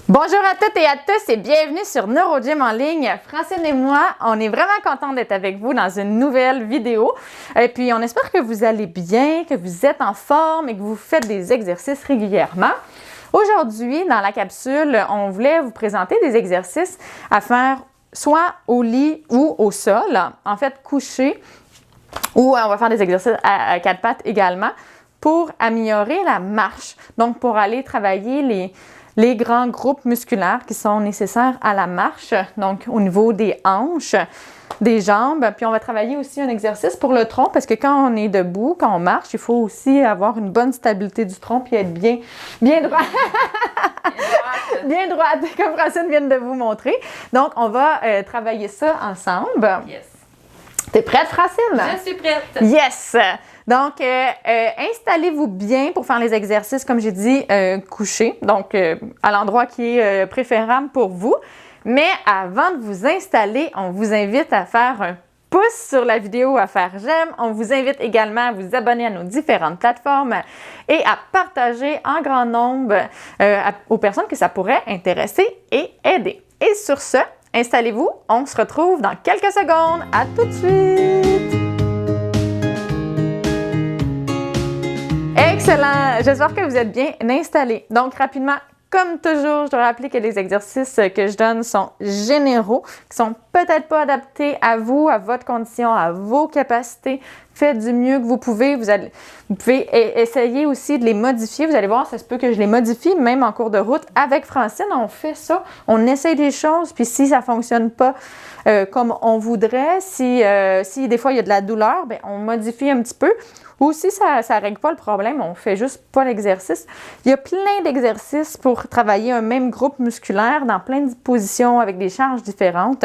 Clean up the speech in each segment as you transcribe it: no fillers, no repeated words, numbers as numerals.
Bonjour à toutes et à tous et bienvenue sur NeuroGym en ligne. Francine et moi, on est vraiment contents d'être avec vous dans une nouvelle vidéo. Et puis, on espère que vous allez bien, que vous êtes en forme et que vous faites des exercices régulièrement. Aujourd'hui, dans la capsule, on voulait vous présenter des exercices à faire soit au lit ou au sol, en fait couché, ou on va faire des exercices à quatre pattes également pour améliorer la marche. Donc, pour aller travailler les grands groupes musculaires qui sont nécessaires à la marche, donc au niveau des hanches, des jambes. Puis on va travailler aussi un exercice pour le tronc parce que quand on est debout, quand on marche, il faut aussi avoir une bonne stabilité du tronc puis être bien droit. Bien droite, comme Francine vient de vous montrer. Donc, on va travailler ça ensemble. Yes. T'es prête, Francine? Je suis prête. Yes! Donc, installez-vous bien pour faire les exercices, comme j'ai dit, couchés. Donc, à l'endroit qui est préférable pour vous. Mais avant de vous installer, on vous invite à faire un pouce sur la vidéo, à faire j'aime. On vous invite également à vous abonner à nos différentes plateformes et à partager en grand nombre aux personnes que ça pourrait intéresser et aider. Et sur ce, installez-vous. On se retrouve dans quelques secondes. À tout de suite! Excellent! J'espère que vous êtes bien installés. Donc, rapidement, comme toujours, je dois rappeler que les exercices que je donne sont généraux, qui sont peut-être pas adaptés à vous, à votre condition, à vos capacités. Faites du mieux que vous pouvez. Vous pouvez essayer aussi de les modifier. Vous allez voir, ça se peut que je les modifie, même en cours de route. Avec Francine, on fait ça. On essaye des choses, puis si ça ne fonctionne pas comme on voudrait, si des fois il y a de la douleur, bien, on modifie un petit peu. Ou si ça ne règle pas le problème, on ne fait juste pas l'exercice. Il y a plein d'exercices pour travailler un même groupe musculaire dans plein de positions avec des charges différentes.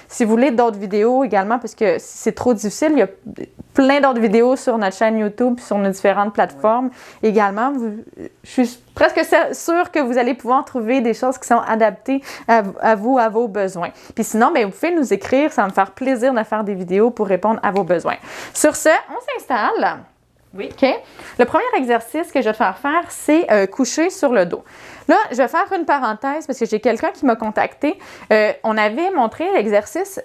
Si vous voulez d'autres vidéos également, parce que si c'est trop difficile, il y a plein d'autres vidéos sur notre chaîne YouTube, sur nos différentes plateformes également. Je suis presque sûre que vous allez pouvoir trouver des choses qui sont adaptées à vous, à vos besoins. Puis sinon, bien, vous pouvez nous écrire, ça va me faire plaisir de faire des vidéos pour répondre à vos besoins. Sur ce, on s'installe. Oui. OK? Le premier exercice que je vais te faire faire, c'est coucher sur le dos. Là, je vais faire une parenthèse parce que j'ai quelqu'un qui m'a contacté. On avait montré l'exercice.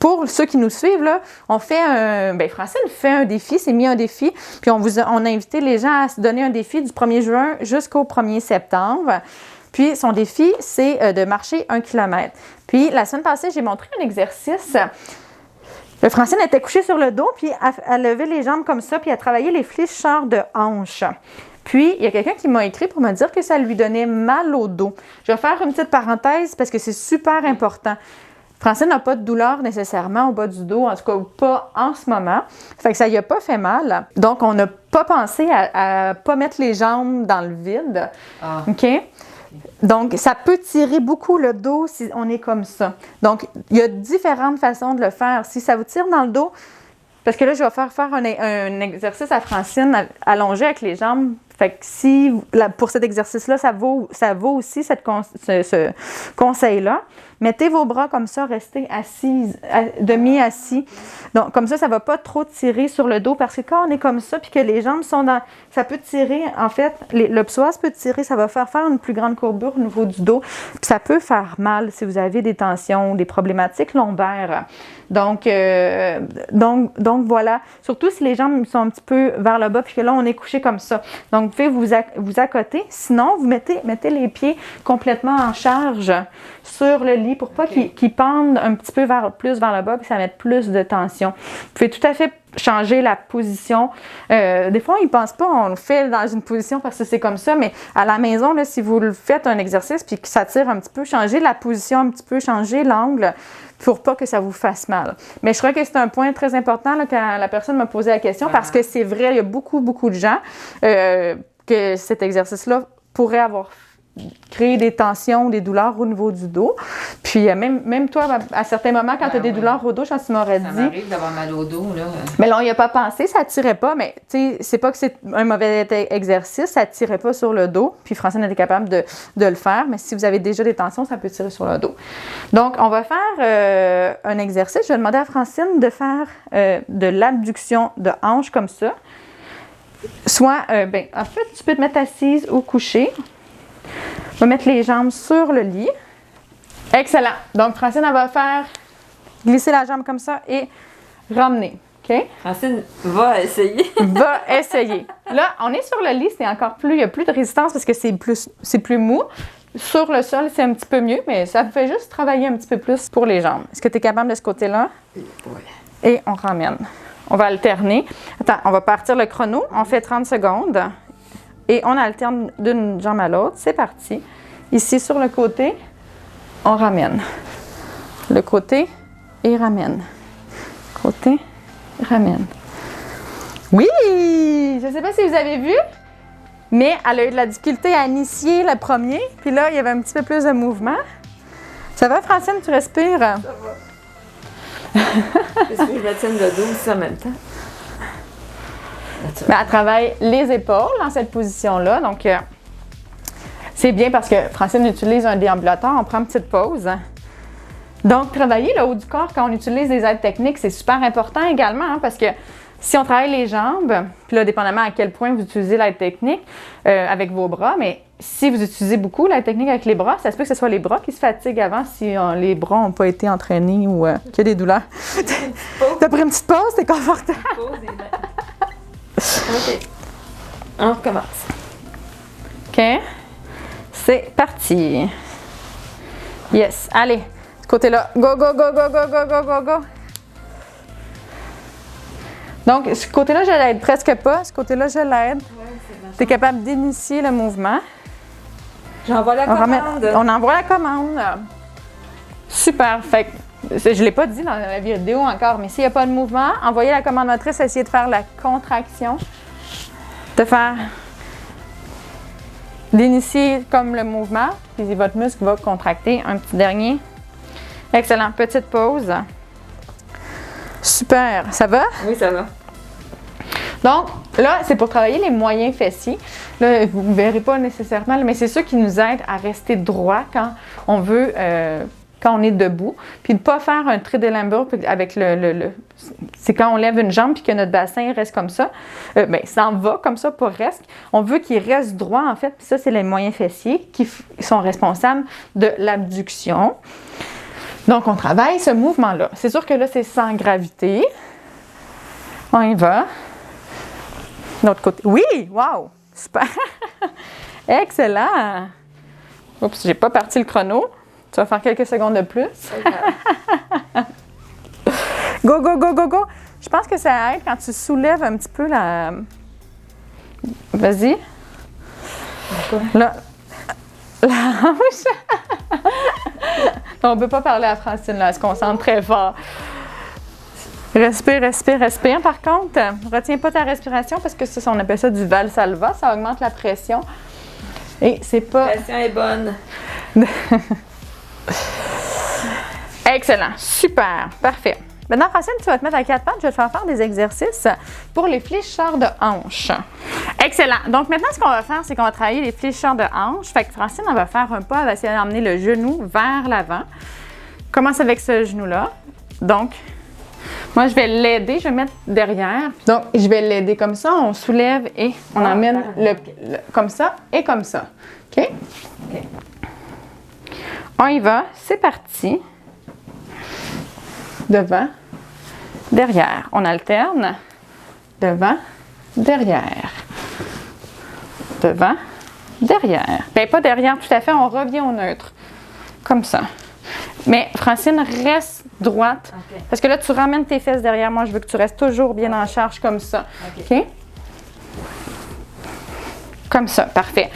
Pour ceux qui nous suivent, là, on fait Francine fait un défi, s'est mis un défi, puis on a invité les gens à se donner un défi du 1er juin jusqu'au 1er septembre. Puis son défi, c'est de marcher 1 km. Puis la semaine passée, j'ai montré un exercice. Francine était couchée sur le dos, puis elle levait les jambes comme ça, puis elle travaillait les fléchisseurs de hanches. Puis, il y a quelqu'un qui m'a écrit pour me dire que ça lui donnait mal au dos. Je vais faire une petite parenthèse parce que c'est super important. Francine n'a pas de douleur nécessairement au bas du dos, en tout cas pas en ce moment. Fait que ça lui a pas fait mal. Donc, on n'a pas pensé à pas mettre les jambes dans le vide. Ah. OK? Donc, ça peut tirer beaucoup le dos si on est comme ça. Donc, il y a différentes façons de le faire. Si ça vous tire dans le dos, parce que là, je vais faire un exercice à Francine allongé avec les jambes. Fait que pour cet exercice-là, ça vaut aussi ce conseil-là. Mettez vos bras comme ça, restez assis, demi-assis. Donc, comme ça ne va pas trop tirer sur le dos parce que quand on est comme ça puis que les jambes sont dans... Ça peut tirer, en fait, le psoas peut tirer, ça va faire une plus grande courbure au niveau du dos. Puis ça peut faire mal si vous avez des tensions, des problématiques lombaires. Donc voilà. Surtout si les jambes sont un petit peu vers le bas puis que là, on est couché comme ça. Donc, vous pouvez vous accoter. Sinon, vous mettez les pieds complètement en charge sur le lit pour pas qu'ils pendent un petit peu plus vers le bas et que ça mette plus de tension. Vous pouvez tout à fait changer la position. Des fois, ils ne pensent pas, on le fait dans une position parce que c'est comme ça, mais à la maison, là, si vous le faites un exercice puis que ça tire un petit peu, changez la position un petit peu, changez l'angle pour pas que ça vous fasse mal. Mais je crois que c'est un point très important là, quand la personne m'a posé la question parce que c'est vrai, il y a beaucoup, beaucoup de gens que cet exercice-là pourrait avoir créé des tensions, des douleurs au niveau du dos. Puis même toi, à certains moments, quand tu as des douleurs au dos, je pense que tu m'aurais dit... Ça m'arrive d'avoir mal au dos, là. Mais là, on n'y a pas pensé, ça ne tirait pas, mais tu sais, c'est pas que c'est un mauvais exercice, ça ne tirait pas sur le dos. Puis Francine était capable de le faire, mais si vous avez déjà des tensions, ça peut tirer sur le dos. Donc, on va faire un exercice. Je vais demander à Francine de faire de l'abduction de hanche comme ça. Soit, en fait, tu peux te mettre assise ou couchée. On va mettre les jambes sur le lit. Excellent. Donc, Francine, elle va faire glisser la jambe comme ça et ramener. OK? Francine va essayer. Va essayer. Là, on est sur le lit, c'est encore plus, il y a plus de résistance parce que c'est plus mou. Sur le sol, c'est un petit peu mieux, mais ça fait juste travailler un petit peu plus pour les jambes. Est-ce que tu es capable de ce côté-là? Oui. Et on ramène. On va alterner. Attends, on va partir le chrono. On fait 30 secondes. Et on alterne d'une jambe à l'autre. C'est parti. Ici, sur le côté, on ramène. Le côté et ramène. Côté, ramène. Oui! Je ne sais pas si vous avez vu, mais elle a eu de la difficulté à initier le premier. Puis là, il y avait un petit peu plus de mouvement. Ça va, Francine? Tu respires? Ça va. Est-ce que je me tienne le dos aussi en même temps? Mais elle travaille les épaules dans cette position-là. Donc, c'est bien parce que Francine utilise un déambulateur. On prend une petite pause. Donc, travailler le haut du corps quand on utilise des aides techniques, c'est super important également hein, parce que si on travaille les jambes, puis là, dépendamment à quel point vous utilisez l'aide technique avec vos bras, mais si vous utilisez beaucoup l'aide technique avec les bras, ça se peut que ce soit les bras qui se fatiguent avant si les bras n'ont pas été entraînés ou qu'il y a des douleurs. T'as pris une petite pause, t'es confortable? OK. On recommence. OK. C'est parti. Yes. Allez, ce côté-là. Go, go, go, go, go, go, go, go, go. Donc, ce côté-là, je l'aide presque pas. Ce côté-là, je l'aide. Tu es capable d'initier le mouvement. J'envoie la commande. On envoie la commande. Super. Fait que, je ne l'ai pas dit dans la vidéo encore, mais s'il n'y a pas de mouvement, envoyez la commande motrice, essayez de faire la contraction. D'initier comme le mouvement, puis votre muscle va contracter. Un petit dernier. Excellent. Petite pause. Super. Ça va? Oui, ça va. Donc, là, c'est pour travailler les moyens fessiers. Là, vous ne verrez pas nécessairement, mais c'est ceux qui nous aident à rester droit quand on veut, quand on est debout. Puis de ne pas faire un trait de Lambour avec c'est quand on lève une jambe puis que notre bassin reste comme ça. Bien, ça en va comme ça, pas reste. On veut qu'il reste droit, en fait. Puis ça, c'est les moyens fessiers qui sont responsables de l'abduction. Donc, on travaille ce mouvement-là. C'est sûr que là, c'est sans gravité. On y va. De l'autre côté. Oui! Wow! Super! Excellent! Oups, j'ai pas parti le chrono. Tu vas faire quelques secondes de plus. Go, go, go, go, go! Je pense que ça aide quand tu soulèves un petit peu la... Vas-y. Là. La hanche. On ne peut pas parler à Francine, là. Elle se concentre très fort. Respire, respire, respire. Par contre, retiens pas ta respiration parce que ça, on appelle ça du valsalva. Ça augmente la pression. Et c'est pas... La pression est bonne. Excellent. Super. Parfait. Maintenant, Francine, tu vas te mettre à quatre pattes. Je vais te faire des exercices pour les fléchisseurs de hanches. Excellent. Donc, maintenant, ce qu'on va faire, c'est qu'on va travailler les fléchisseurs de hanches. Fait que Francine, elle va faire un pas. Elle va essayer d'emmener le genou vers l'avant. Commence avec ce genou-là. Donc, moi, je vais l'aider. Je vais mettre derrière. Donc, je vais l'aider comme ça. On soulève et on emmène comme ça et comme ça. OK? OK. On y va. C'est parti. Devant, derrière. On alterne. Devant, derrière. Devant, derrière. Bien, pas derrière tout à fait. On revient au neutre. Comme ça. Mais Francine, reste droite. Okay. Parce que là, tu ramènes tes fesses derrière moi. Je veux que tu restes toujours bien en charge comme ça. OK? Comme ça. Parfait.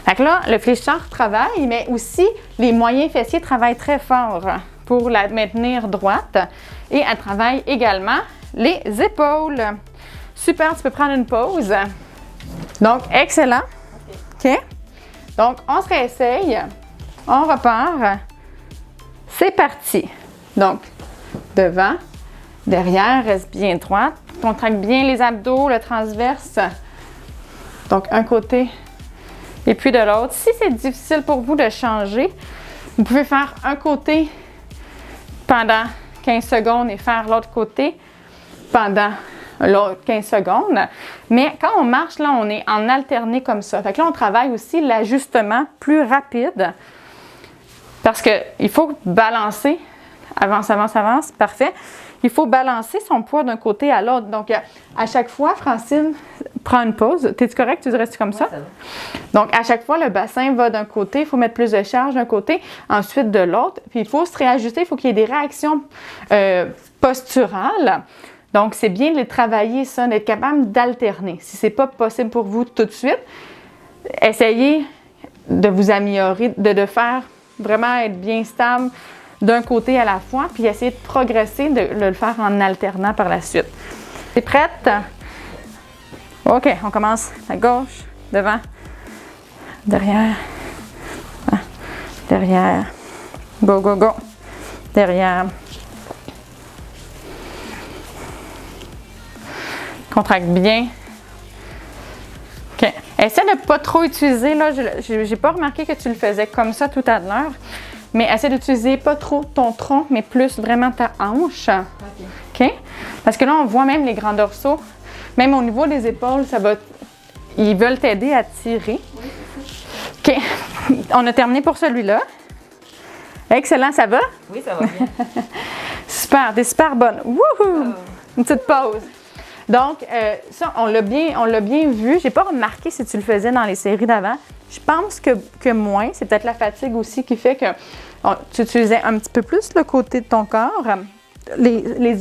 Fait que là, le fléchisseur travaille, mais aussi les moyens fessiers travaillent très fort pour la maintenir droite. Et elle travaille également les épaules. Super, tu peux prendre une pause. Donc, excellent. OK? Donc, on se réessaye. On repart. C'est parti. Donc, devant, derrière, reste bien droite. Contracte bien les abdos, le transverse. Donc, un côté et puis de l'autre. Si c'est difficile pour vous de changer, vous pouvez faire un côté pendant 15 secondes et faire l'autre côté pendant l'autre 15 secondes. Mais quand on marche, là, on est en alterné comme ça. Fait que là, on travaille aussi l'ajustement plus rapide parce qu'il faut balancer. Avance, avance, avance. Parfait. Il faut balancer son poids d'un côté à l'autre. Donc, à chaque fois, Francine prend une pause. T'es-tu correct? Tu restes comme ça? Ça va. Donc, à chaque fois, le bassin va d'un côté. Il faut mettre plus de charge d'un côté, ensuite de l'autre. Puis, il faut se réajuster. Il faut qu'il y ait des réactions posturales. Donc, c'est bien de les travailler, ça, d'être capable d'alterner. Si ce n'est pas possible pour vous tout de suite, essayez de vous améliorer, de faire vraiment être bien stable d'un côté à la fois, puis essayer de progresser, de le faire en alternant par la suite. T'es prête? OK, on commence à gauche, devant, derrière, derrière, go, go, go, derrière. Contracte bien. OK. Essaie de ne pas trop utiliser, là, je n'ai pas remarqué que tu le faisais comme ça tout à l'heure. Mais essaie d'utiliser pas trop ton tronc, mais plus vraiment ta hanche. OK? Parce que là, on voit même les grands dorsaux. Même au niveau des épaules, ça va. Ils veulent t'aider à tirer. OK. On a terminé pour celui-là. Excellent, ça va? Oui, ça va bien. Super, t'es super bonne. Wouhou! Une petite pause. Donc, ça, on l'a bien vu. J'ai pas remarqué si tu le faisais dans les séries d'avant. Je pense que moins. C'est peut-être la fatigue aussi qui fait que tu utilisais un petit peu plus le côté de ton corps, les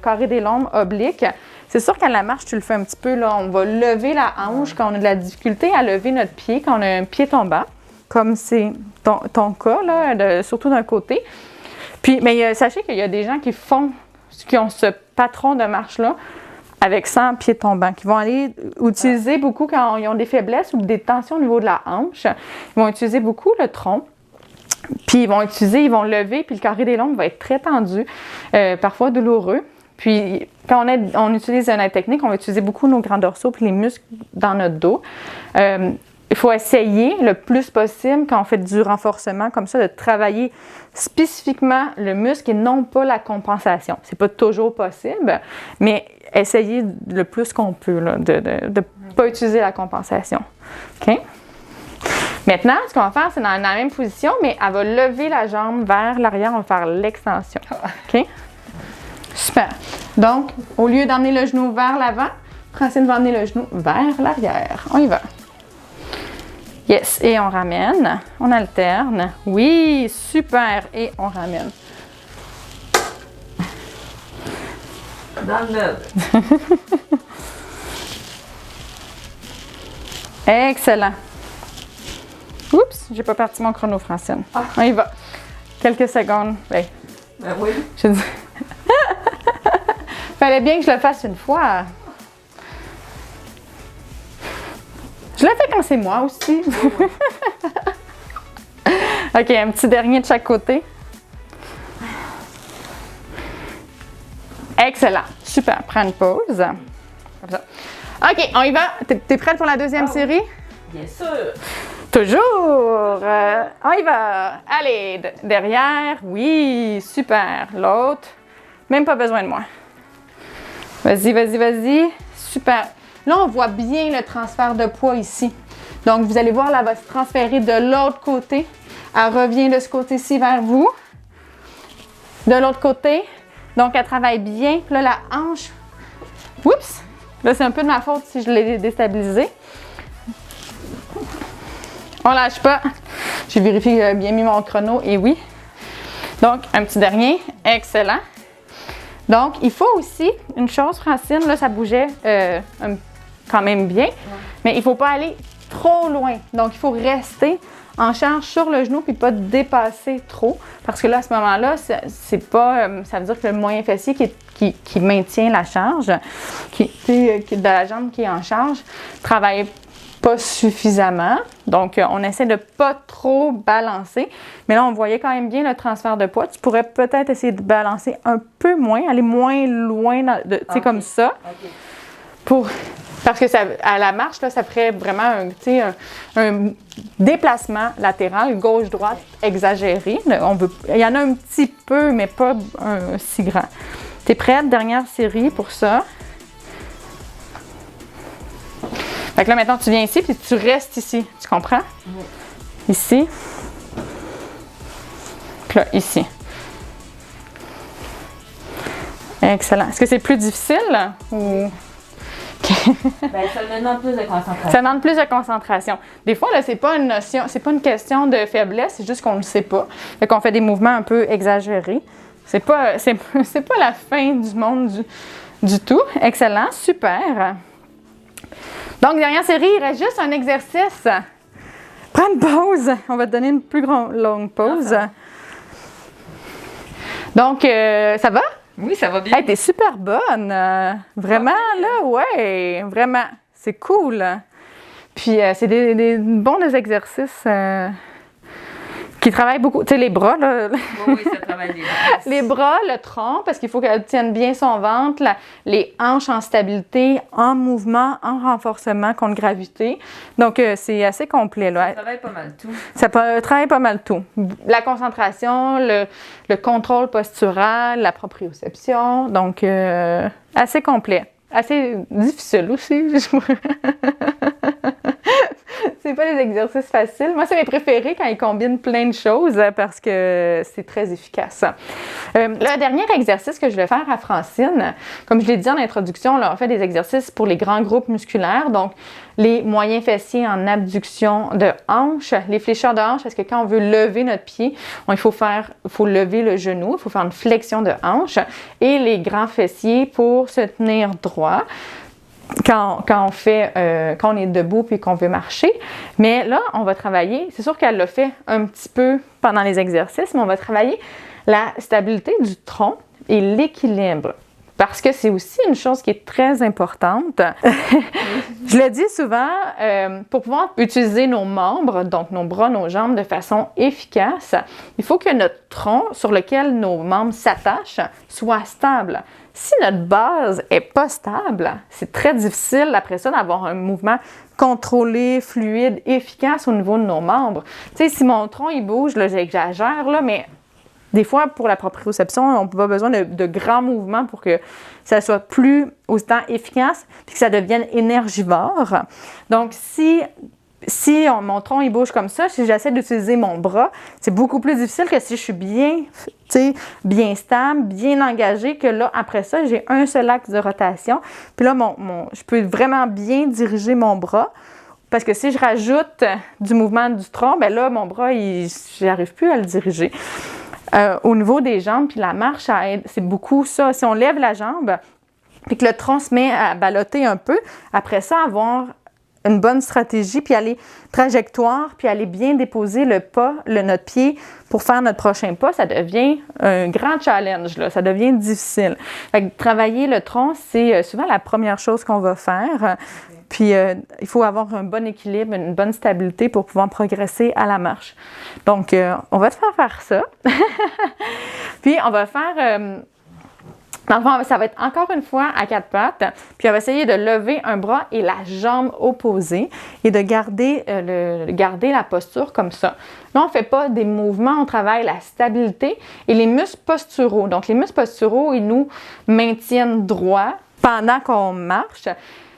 carrés des lombes obliques. C'est sûr qu'à la marche, tu le fais un petit peu. Là, on va lever la hanche quand on a de la difficulté à lever notre pied, quand on a un pied tombant, comme c'est ton cas, là, surtout d'un côté. Puis, mais sachez qu'il y a des gens qui ont ce patron de marche-là, avec 100 pieds tombants, qui vont aller utiliser beaucoup quand ils ont des faiblesses ou des tensions au niveau de la hanche. Ils vont utiliser beaucoup le tronc. Puis ils vont lever, puis le carré des lombes va être très tendu, parfois douloureux. Puis quand on utilise une technique, on va utiliser beaucoup nos grands dorsaux puis les muscles dans notre dos. Il faut essayer le plus possible, quand on fait du renforcement comme ça, de travailler spécifiquement le muscle et non pas la compensation. C'est pas toujours possible, mais essayez le plus qu'on peut là, de ne pas utiliser la compensation. OK? Maintenant, ce qu'on va faire, c'est dans la même position, mais elle va lever la jambe vers l'arrière, on va faire l'extension. OK? Super. Donc, au lieu d'emmener le genou vers l'avant, Francine va emmener le genou vers l'arrière. On y va. Yes, et on ramène, on alterne. Oui, super, et on ramène. Dans le meuble. Excellent. Oups, j'ai pas parti mon chrono, Francine. On y va. Quelques secondes. Ben oui. Je dis... Fallait bien que je le fasse une fois. Je le fais quand c'est moi aussi. OK, un petit dernier de chaque côté. Excellent. Super. Prends une pause. Comme ça. OK, on y va. T'es prête pour la deuxième série? Bien sûr. Toujours. On y va. Allez, derrière. Oui, super. L'autre. Même pas besoin de moi. Vas-y, vas-y, vas-y. Super. Là, on voit bien le transfert de poids ici. Donc, vous allez voir, là, elle va se transférer de l'autre côté. Elle revient de ce côté-ci vers vous. De l'autre côté. Donc, elle travaille bien. Puis là, la hanche. Oups! Là, c'est un peu de ma faute si je l'ai déstabilisée. On lâche pas. J'ai vérifié que j'avais bien mis mon chrono. Et oui. Donc, un petit dernier. Excellent. Donc, il faut aussi, une chose, Francine, là, ça bougeait quand même bien, mais il ne faut pas aller trop loin. Donc, il faut rester en charge sur le genou puis pas dépasser trop, parce que là, à ce moment-là, c'est pas, ça veut dire que le moyen fessier qui maintient la charge, de la jambe qui est en charge, travaille pas suffisamment. Donc, on essaie de pas trop balancer. Mais là, on voyait quand même bien le transfert de poids. Tu pourrais peut-être essayer de balancer un peu moins, aller moins loin, tu sais, comme ça. Okay. Parce que ça, à la marche, là, ça ferait vraiment un déplacement latéral, gauche-droite, exagéré. Il y en a un petit peu, mais pas si grand. Tu es prête? Dernière série pour ça. Fait que là, maintenant, tu viens ici, puis tu restes ici. Tu comprends? Oui. Ici. Puis là, ici. Excellent. Est-ce que c'est plus difficile ou... Ben, ça me demande plus de concentration. Ça demande plus de concentration. Des fois, là, c'est pas une notion, c'est pas une question de faiblesse, c'est juste qu'on ne le sait pas. Fait qu'on fait des mouvements un peu exagérés. C'est pas la fin du monde du tout. Excellent, super. Donc, dernière série, il reste juste un exercice. Prends une pause. On va te donner une plus longue pause. Donc, ça va? Oui, ça va bien. Hey, t'es super bonne! Vraiment, là, ouais, vraiment. C'est cool. Puis, c'est des bons exercices qui travaillent beaucoup. Tu sais, les bras, là. Oui, ça travaille les bras. Les bras, le tronc, parce qu'il faut qu'elle tienne bien son ventre, les hanches en stabilité, en mouvement, en renforcement contre gravité. Donc, c'est assez complet, là. Ça travaille pas mal tout. Ça travaille pas mal tout. La concentration, le contrôle postural, la proprioception. Donc, assez complet. Assez difficile aussi. C'est pas des exercices faciles. Moi, c'est mes préférés quand ils combinent plein de choses parce que c'est très efficace. Le dernier exercice que je vais faire à Francine, comme je l'ai dit en introduction, là, on fait des exercices pour les grands groupes musculaires, donc les moyens fessiers en abduction de hanche, les flécheurs de hanche, parce que quand on veut lever notre pied, il faut lever le genou, il faut faire une flexion de hanche, et les grands fessiers pour se tenir droit. Quand on est debout puis qu'on veut marcher. Mais là, on va travailler, c'est sûr qu'elle l'a fait un petit peu pendant les exercices, mais on va travailler la stabilité du tronc et l'équilibre. Parce que c'est aussi une chose qui est très importante. Je le dis souvent, pour pouvoir utiliser nos membres, donc nos bras, nos jambes, de façon efficace, il faut que notre tronc sur lequel nos membres s'attachent soit stable. Si notre base n'est pas stable, c'est très difficile après ça d'avoir un mouvement contrôlé, fluide, efficace au niveau de nos membres. Tu sais, si mon tronc il bouge, là, j'exagère, là, mais des fois, pour la proprioception, on n'a pas besoin de grands mouvements pour que ça soit plus autant efficace et que ça devienne énergivore. Donc, si mon tronc il bouge comme ça, si j'essaie d'utiliser mon bras, c'est beaucoup plus difficile que si je suis bien stable, bien engagée, que là, après ça, j'ai un seul axe de rotation. Puis là, je peux vraiment bien diriger mon bras. Parce que si je rajoute du mouvement du tronc, bien là, mon bras, je n'arrive plus à le diriger. Au niveau des jambes, puis la marche, ça aide. C'est beaucoup ça. Si on lève la jambe, puis que le tronc se met à ballotter un peu, après ça, avoir une bonne stratégie, puis aller trajectoire, puis aller bien déposer notre pied pour faire notre prochain pas, ça devient un grand challenge, là. Ça devient difficile. Fait que travailler le tronc, c'est souvent la première chose qu'on va faire. Puis, il faut avoir un bon équilibre, une bonne stabilité pour pouvoir progresser à la marche. Donc, on va te faire ça. Puis, on va faire... Dans le fond, ça va être encore une fois à quatre pattes. Puis, on va essayer de lever un bras et la jambe opposée et de garder la posture comme ça. Là, on ne fait pas des mouvements, on travaille la stabilité et les muscles posturaux. Donc, les muscles posturaux, ils nous maintiennent droit pendant qu'on marche.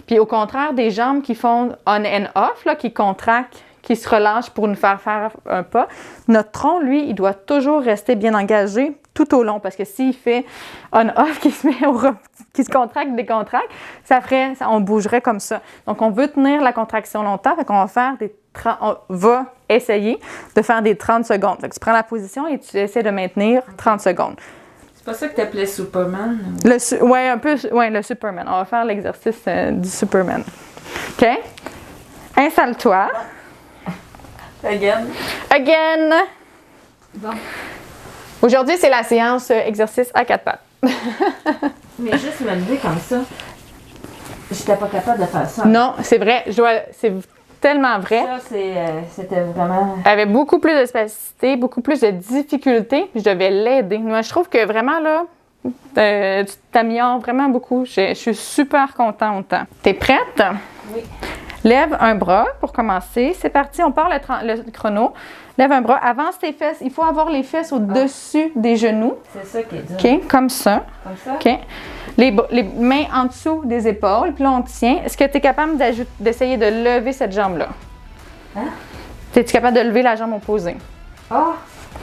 Puis, au contraire, des jambes qui font on and off, là, qui contractent, qui se relâchent pour nous faire un pas. Notre tronc, lui, il doit toujours rester bien engagé tout au long, parce que s'il fait on-off, qui se contracte, décontracte, on bougerait comme ça. Donc, on veut tenir la contraction longtemps, fait qu'on va essayer de faire des 30 secondes. Fait que tu prends la position et tu essaies de maintenir 30 secondes. C'est pas ça que tu appelais Superman? Oui, un peu, le Superman. On va faire l'exercice du Superman. OK? Installe-toi. Again. Bon. Aujourd'hui, c'est la séance exercice à quatre pattes. Mais juste me lever comme ça, j'étais pas capable de faire ça. Non, c'est vrai. C'est tellement vrai. Ça, c'était vraiment... Elle avait beaucoup plus de spasticité, beaucoup plus de difficultés, puis je devais l'aider. Moi, je trouve que vraiment, là, tu t'améliores vraiment beaucoup. Je suis super contente. T'es prête? Oui. Lève un bras pour commencer. C'est parti, on part le chrono. Lève un bras, avance tes fesses. Il faut avoir les fesses au-dessus des genoux. C'est ça qui est dur. OK, comme ça. Comme ça? OK. Les mains en dessous des épaules, puis là, on tient. Est-ce que tu es capable d'essayer de lever cette jambe-là? Hein? Es-tu capable de lever la jambe opposée? Ah!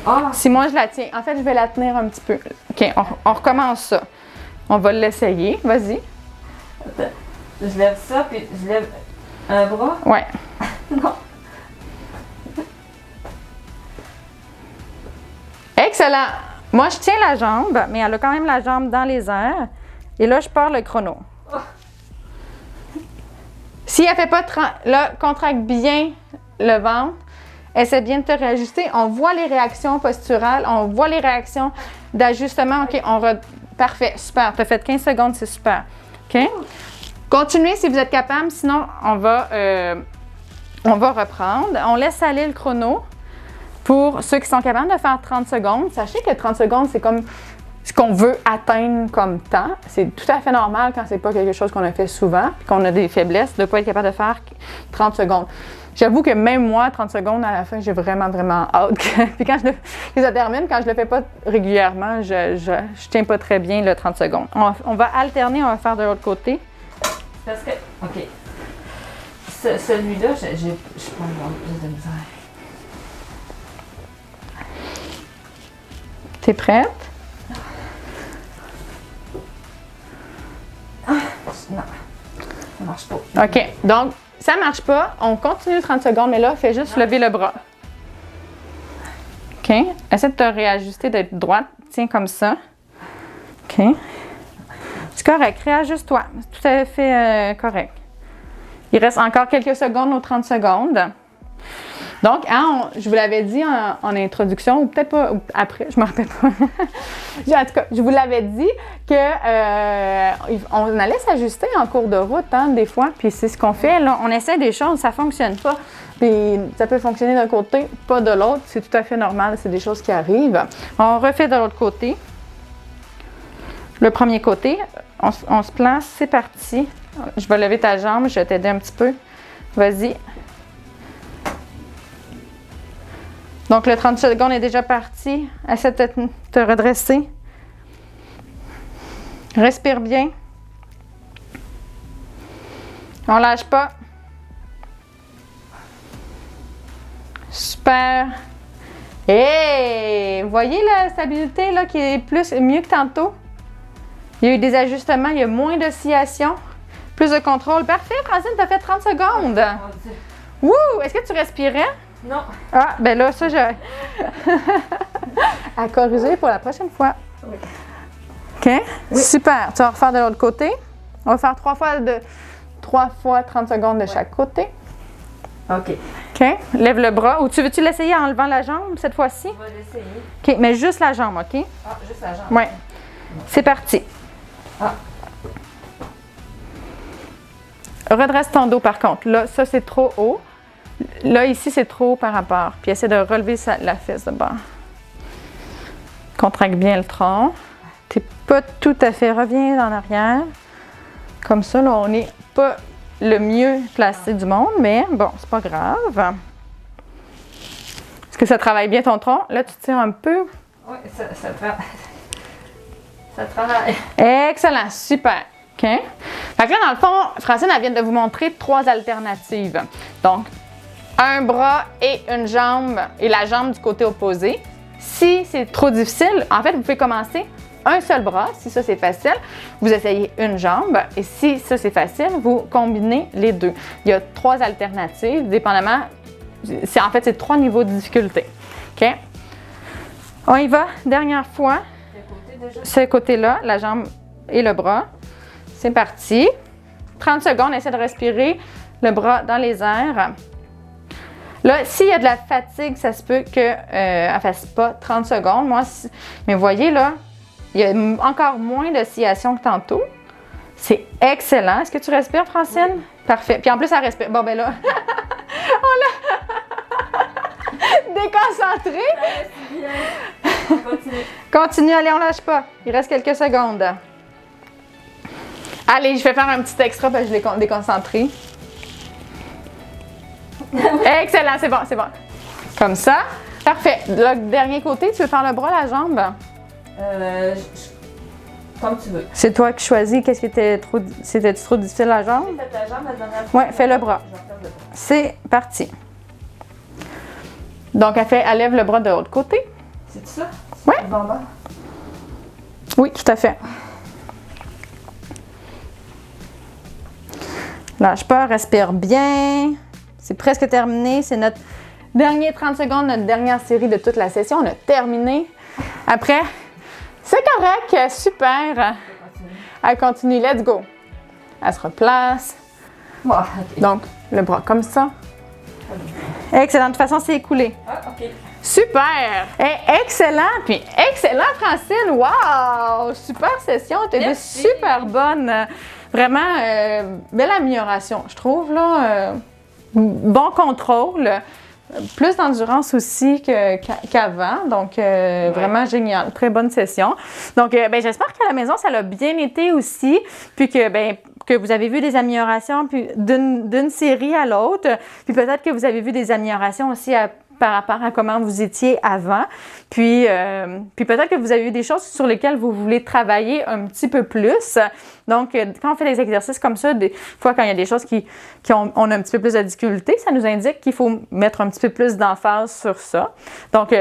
Ah! Si moi, je la tiens, en fait, je vais la tenir un petit peu. OK, on recommence ça. On va l'essayer. Vas-y. Attends. Je lève ça, puis je lève un bras. Ouais. Non. Excellent. Moi, je tiens la jambe, mais elle a quand même la jambe dans les airs. Et là, je pars le chrono. Oh. Si elle fait pas... Là, contracte bien le ventre. Essaie bien de te réajuster. On voit les réactions posturales. On voit les réactions d'ajustement. OK, parfait, super. Tu as fait 15 secondes, c'est super. OK? Continuez si vous êtes capable. Sinon, on va reprendre. On laisse aller le chrono. Pour ceux qui sont capables de faire 30 secondes, sachez que 30 secondes, c'est comme ce qu'on veut atteindre comme temps. C'est tout à fait normal quand c'est pas quelque chose qu'on a fait souvent, puis qu'on a des faiblesses, de ne pas être capable de faire 30 secondes. J'avoue que même moi, 30 secondes, à la fin, j'ai vraiment, vraiment hâte. Puis quand que ça termine, quand je le fais pas régulièrement, je tiens pas très bien le 30 secondes. On va alterner, on va faire de l'autre côté. Parce que, OK. Celui-là, je prends plus de misère. T'es prête? Non, ça marche pas. OK. Donc, ça marche pas. On continue 30 secondes, mais là, fais juste lever le bras. OK. Essaie de te réajuster, d'être droite. Tiens comme ça. OK. C'est correct. Réajuste-toi. C'est tout à fait correct. Il reste encore quelques secondes aux 30 secondes. Donc, je vous l'avais dit en introduction, ou peut-être pas après, je ne me rappelle pas. En tout cas, je vous l'avais dit qu'on allait s'ajuster en cours de route, hein, des fois. Puis c'est ce qu'on fait. Là, on essaie des choses, ça ne fonctionne pas. Puis ça peut fonctionner d'un côté, pas de l'autre. C'est tout à fait normal, c'est des choses qui arrivent. On refait de l'autre côté. Le premier côté, on se place, c'est parti. Je vais lever ta jambe, je vais t'aider un petit peu. Vas-y. Donc, le 30 secondes est déjà parti. Essaie de te redresser. Respire bien. On lâche pas. Super. Hey! Vous voyez la stabilité là, qui est mieux que tantôt? Il y a eu des ajustements, il y a moins d'oscillation, plus de contrôle. Parfait, Francine, tu as fait 30 secondes. Wouh! Est-ce que tu respirais? Non. Ah, ben là, ça, à corriger pour la prochaine fois. Oui. OK? Oui. Super. Tu vas refaire de l'autre côté. On va faire 3 fois 30 secondes de chaque côté. OK. OK? Lève le bras. Ou veux-tu l'essayer en levant la jambe cette fois-ci? On va l'essayer. OK, mais juste la jambe, OK? Ah, juste la jambe. Oui. C'est parti. Ah. Redresse ton dos, par contre. Là, ça, c'est trop haut. Là, ici, c'est trop haut par rapport. Puis, essaie de relever la fesse de bord. Contracte bien le tronc. Tu n'es pas tout à fait... Reviens en arrière. Comme ça, là, on n'est pas le mieux placé du monde, mais bon, c'est pas grave. Est-ce que ça travaille bien ton tronc? Là, tu tires un peu. Oui, ça travaille. Excellent, super. OK? Fait que là, dans le fond, Francine, elle vient de vous montrer 3 alternatives. Donc, un bras et une jambe, et la jambe du côté opposé. Si c'est trop difficile, en fait, vous pouvez commencer un seul bras. Si ça, c'est facile, vous essayez une jambe. Et si ça, c'est facile, vous combinez les deux. Il y a 3 alternatives, dépendamment. En fait, c'est 3 niveaux de difficulté. OK? On y va. Dernière fois. Ce côté-là, la jambe et le bras. C'est parti. 30 secondes, essaie de respirer le bras dans les airs. Là, s'il y a de la fatigue, ça se peut qu'elle ne fasse pas 30 secondes. Mais vous voyez là, il y a encore moins d'oscillation que tantôt. C'est excellent. Est-ce que tu respires, Francine? Oui. Parfait. Puis en plus, elle respire. Bon, ben là, on l'a déconcentré. Continue, allez, on lâche pas. Il reste quelques secondes. Allez, je vais faire un petit extra parce que je l'ai déconcentré. Excellent, c'est bon, c'est bon. Comme ça. Parfait. Le dernier côté, tu veux faire le bras, la jambe? Comme tu veux. C'est toi qui choisis qu'est-ce qui était trop... C'était trop difficile, la jambe? J'ai fait la jambe la dernière fois. Oui, fais le bras. Je vais faire le bras. C'est parti. Donc, elle lève le bras de l'autre côté. C'est ça? Ouais. Le bon bord? Oui, tout à fait. Lâche pas, respire bien. C'est presque terminé. C'est notre dernier 30 secondes, notre dernière série de toute la session. On a terminé. Après, c'est correct. Super. Elle continue. Let's go. Elle se replace. Oh, OK. Donc, le bras comme ça. Excellent. De toute façon, c'est écoulé. Ah, OK. Super! Excellent! Puis excellent, Francine! Wow! Super session! Tu été Merci. super bonne! Vraiment, belle amélioration, je trouve, là. Bon contrôle. Plus d'endurance aussi qu'avant. Donc, vraiment génial. Très bonne session. Donc, j'espère qu'à la maison, ça l'a bien été aussi. Puis que vous avez vu des améliorations puis d'une série à l'autre. Puis peut-être que vous avez vu des améliorations aussi par rapport à comment vous étiez avant. Puis peut-être que vous avez eu des choses sur lesquelles vous voulez travailler un petit peu plus. Donc, quand on fait des exercices comme ça, des fois, quand il y a des choses on a un petit peu plus de difficulté, ça nous indique qu'il faut mettre un petit peu plus d'emphase sur ça. Donc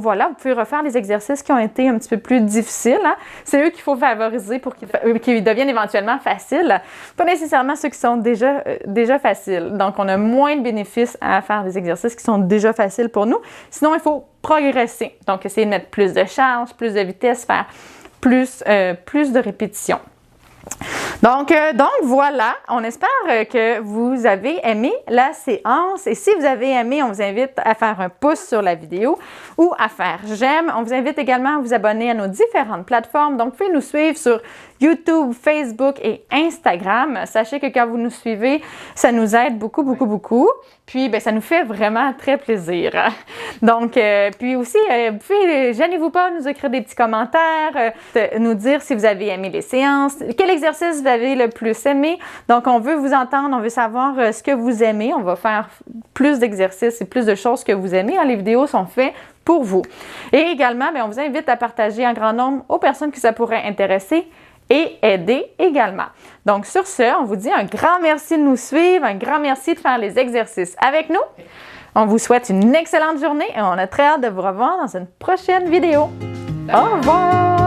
voilà, vous pouvez refaire les exercices qui ont été un petit peu plus difficiles. Hein? C'est eux qu'il faut favoriser pour qu'ils deviennent éventuellement faciles. Pas nécessairement ceux qui sont déjà faciles. Donc, on a moins de bénéfices à faire des exercices qui sont déjà faciles pour nous. Sinon, il faut progresser. Donc, essayer de mettre plus de charge, plus de vitesse, faire plus de répétitions. Donc voilà, on espère que vous avez aimé la séance et si vous avez aimé, on vous invite à faire un pouce sur la vidéo ou à faire j'aime. On vous invite également à vous abonner à nos différentes plateformes. Donc, vous pouvez nous suivre sur YouTube, Facebook et Instagram. Sachez que quand vous nous suivez, ça nous aide beaucoup, beaucoup, beaucoup. Puis, ça nous fait vraiment très plaisir. Donc, puis aussi, vous pouvez, gênez-vous pas, nous écrire des petits commentaires, nous dire si vous avez aimé les séances, quel exercice vous avez le plus aimé. Donc, on veut vous entendre, on veut savoir ce que vous aimez. On va faire plus d'exercices et plus de choses que vous aimez. Les vidéos sont faites pour vous. Et également, on vous invite à partager en grand nombre aux personnes que ça pourrait intéresser et aider également. Donc, sur ce, on vous dit un grand merci de nous suivre, un grand merci de faire les exercices avec nous. On vous souhaite une excellente journée et on a très hâte de vous revoir dans une prochaine vidéo. Au revoir!